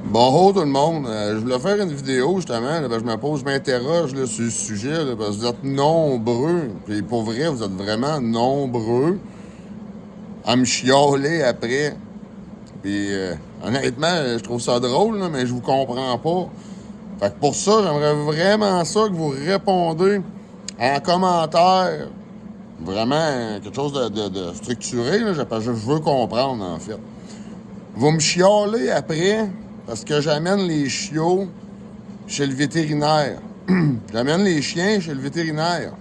Bonjour tout le monde. Je voulais faire une vidéo justement. Là, je m'interroge là, sur ce sujet là, parce que vous êtes nombreux. Puis pour vrai, vous êtes vraiment nombreux à me chialer après. Puis honnêtement, je trouve ça drôle, là, mais je vous comprends pas. Fait que pour ça, j'aimerais vraiment ça que vous répondez en commentaire. Vraiment quelque chose de structuré, là, parce que je veux comprendre en fait. Vous me chialez après parce que j'amène les chiots chez le vétérinaire. J'amène les chiens chez le vétérinaire.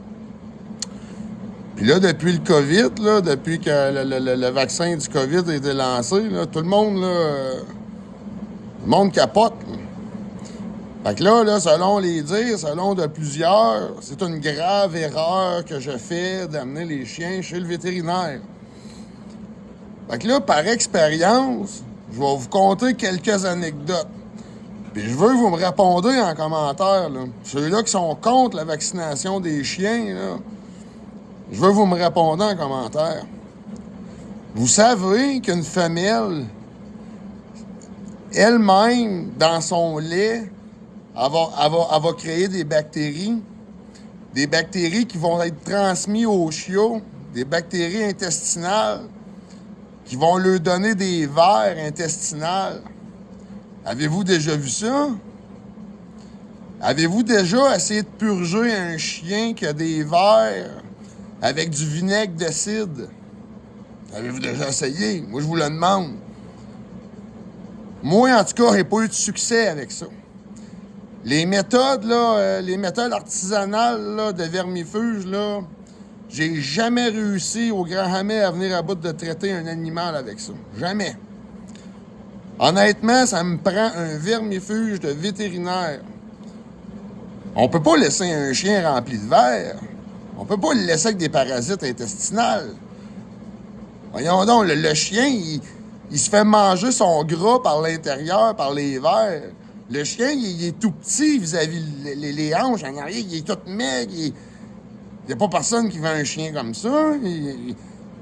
Puis là, depuis le COVID, là, depuis que le vaccin du COVID a été lancé, là, tout le monde, là, le monde capote. Là. Fait que là, selon les dires, selon de plusieurs, c'est une grave erreur que je fais d'amener les chiens chez le vétérinaire. Fait que là, par expérience, je vais vous conter quelques anecdotes. Puis je veux que vous me répondez en commentaire, là. Ceux-là qui sont contre la vaccination des chiens, là, je veux que vous me répondez en commentaire. Vous savez qu'une femelle, elle-même, dans son lait, elle va créer des bactéries qui vont être transmises aux chiots, des bactéries intestinales, qui vont leur donner des vers intestinales. Avez-vous déjà vu ça? Avez-vous déjà essayé de purger un chien qui a des vers avec du vinaigre de cidre? Avez-vous déjà essayé? Moi, je vous le demande. Moi, en tout cas, j'ai pas eu de succès avec ça. Les méthodes, là, les méthodes artisanales là, de vermifuge, là, j'ai jamais réussi au grand jamais à venir à bout de traiter un animal avec ça. Jamais. Honnêtement, ça me prend un vermifuge de vétérinaire. On peut pas laisser un chien rempli de vers. On peut pas le laisser avec des parasites intestinales. Voyons donc, le chien, il se fait manger son gras par l'intérieur, par les vers. Le chien, il est tout petit vis-à-vis les hanches en arrière. Il est tout maigre. Il n'y a pas personne qui veut un chien comme ça.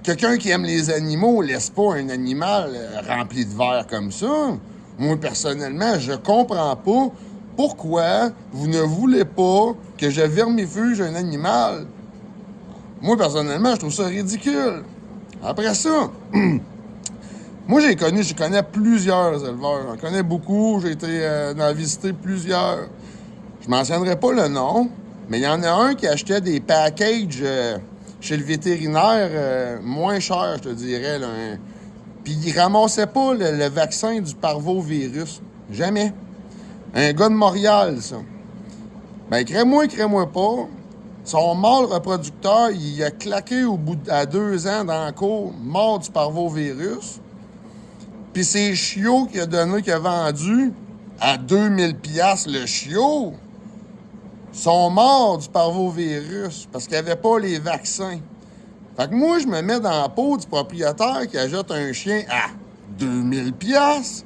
Quelqu'un qui aime les animaux ne laisse pas un animal rempli de verre comme ça. Moi, personnellement, je comprends pas pourquoi vous ne voulez pas que je vermifuge un animal. Moi, personnellement, je trouve ça ridicule. Après ça, moi, je connais plusieurs éleveurs. J'en connais beaucoup. J'ai été en visiter plusieurs. Je mentionnerai pas le nom, mais il y en a un qui achetait des packages chez le vétérinaire moins cher, je te dirais. Là, puis il ramassait pas le vaccin du parvovirus. Jamais. Un gars de Montréal, ça. Ben, crée-moi pas. Son mâle reproducteur, il a claqué à 2 ans dans la cour, mort du parvovirus. Puis ses chiots qu'il a vendu à 2000$ le chiot, sont morts du parvovirus parce qu'il n'y avait pas les vaccins. Fait que moi, je me mets dans la peau du propriétaire qui achète un chien à 2000$,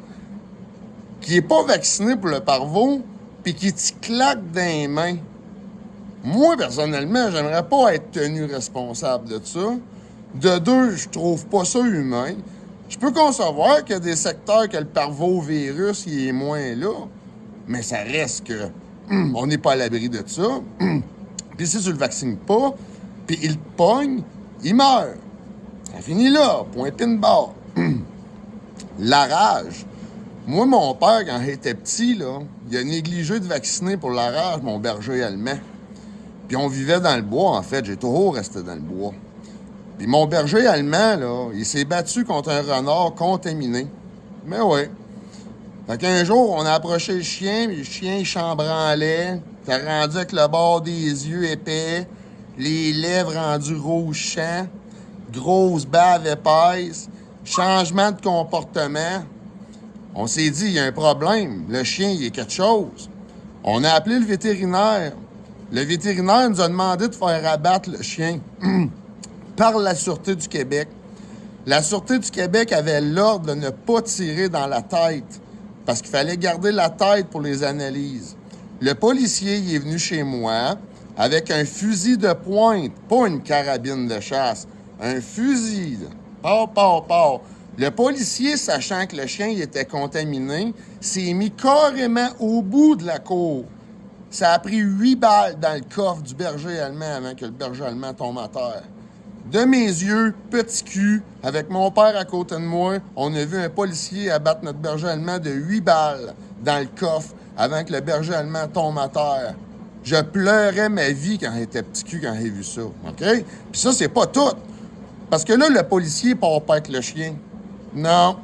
qui n'est pas vacciné pour le parvo, puis qui te claque dans les mains. Moi, personnellement, j'aimerais pas être tenu responsable de ça. De deux, je trouve pas ça humain. Je peux concevoir qu'il y a des secteurs que le parvovirus il est moins là, mais ça reste que on n'est pas à l'abri de ça. Puis si tu le vaccines pas, puis il te pogne, il meurt. Ça finit là, point pin barre. La rage. Moi, mon père, quand j'étais petit, là, il a négligé de vacciner pour la rage mon berger allemand. Puis on vivait dans le bois, en fait. J'ai toujours resté dans le bois. Puis mon berger allemand, là, il s'est battu contre un renard contaminé. Mais ouais. Fait qu'un jour, on a approché le chien, puis le chien, il chambranlait. T'as rendu avec le bord des yeux épais, les lèvres rendues rouge champ, grosse bave épaisse, changement de comportement. On s'est dit, il y a un problème. Le chien, il y a quelque chose. On a appelé le vétérinaire. Le vétérinaire nous a demandé de faire abattre le chien par la Sûreté du Québec. La Sûreté du Québec avait l'ordre de ne pas tirer dans la tête parce qu'il fallait garder la tête pour les analyses. Le policier il est venu chez moi avec un fusil de pointe, pas une carabine de chasse, un fusil. Pow, pow, pow. Le policier, sachant que le chien il était contaminé, s'est mis carrément au bout de la cour. Ça a pris 8 balles dans le coffre du berger allemand avant que le berger allemand tombe à terre. De mes yeux, petit cul, avec mon père à côté de moi, on a vu un policier abattre notre berger allemand de 8 balles dans le coffre avant que le berger allemand tombe à terre. Je pleurais ma vie quand j'étais petit cul quand j'ai vu ça, OK? Puis ça, c'est pas tout. Parce que là, le policier part pas avec le chien. Non.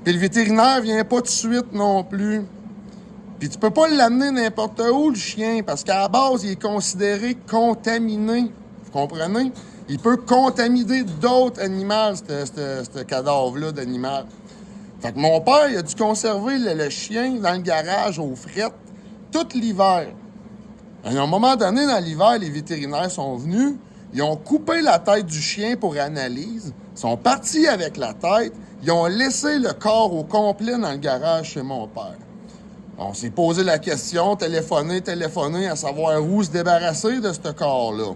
Puis le vétérinaire vient pas tout de suite non plus. Puis tu peux pas l'amener n'importe où, le chien, parce qu'à la base, il est considéré contaminé. Vous comprenez? Il peut contaminer d'autres animaux, ce cadavre-là d'animal. Fait que mon père, il a dû conserver le chien dans le garage au fret tout l'hiver. À un moment donné, dans l'hiver, les vétérinaires sont venus, ils ont coupé la tête du chien pour analyse, sont partis avec la tête, ils ont laissé le corps au complet dans le garage chez mon père. On s'est posé la question, téléphoné, à savoir où se débarrasser de ce corps-là.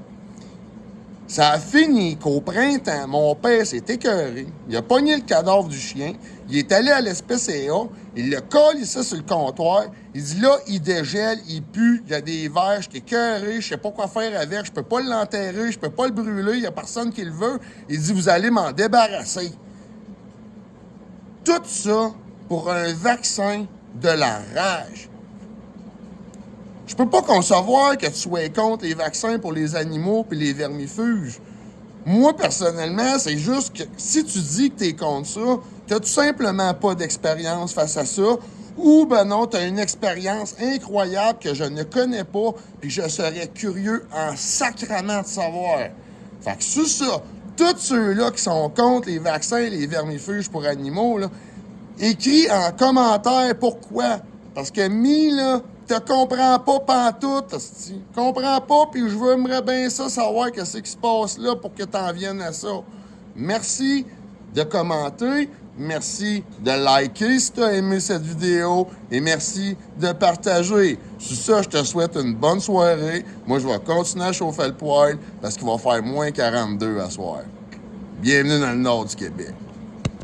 Ça a fini qu'au printemps, mon père s'est écœuré. Il a pogné le cadavre du chien. Il est allé à l'SPCA. Il le colle ici sur le comptoir. Il dit là, il dégèle, il pue, il y a des vers, je suis écœuré, je sais pas quoi faire avec, je peux pas l'enterrer, je peux pas le brûler, il y a personne qui le veut. Il dit, vous allez m'en débarrasser. Tout ça pour un vaccin de la rage. Je peux pas concevoir que tu sois contre les vaccins pour les animaux puis les vermifuges. Moi, personnellement, c'est juste que si tu dis que t'es contre ça, t'as tout simplement pas d'expérience face à ça, ou ben non, t'as une expérience incroyable que je ne connais pas puis je serais curieux en sacrament de savoir. Fait que sur ça, tous ceux-là qui sont contre les vaccins et les vermifuges pour animaux, là, écris en commentaire pourquoi. Parce que là, te comprends pas pantoute, hostie. Comprends pas, puis je veux bien ça savoir qu'est-ce qui se passe là pour que t'en viennes à ça. Merci de commenter, merci de liker si t'as aimé cette vidéo, et merci de partager. Sur ça, je te souhaite une bonne soirée. Moi, je vais continuer à chauffer le poêle parce qu'il va faire moins 42 à soir. Bienvenue dans le nord du Québec.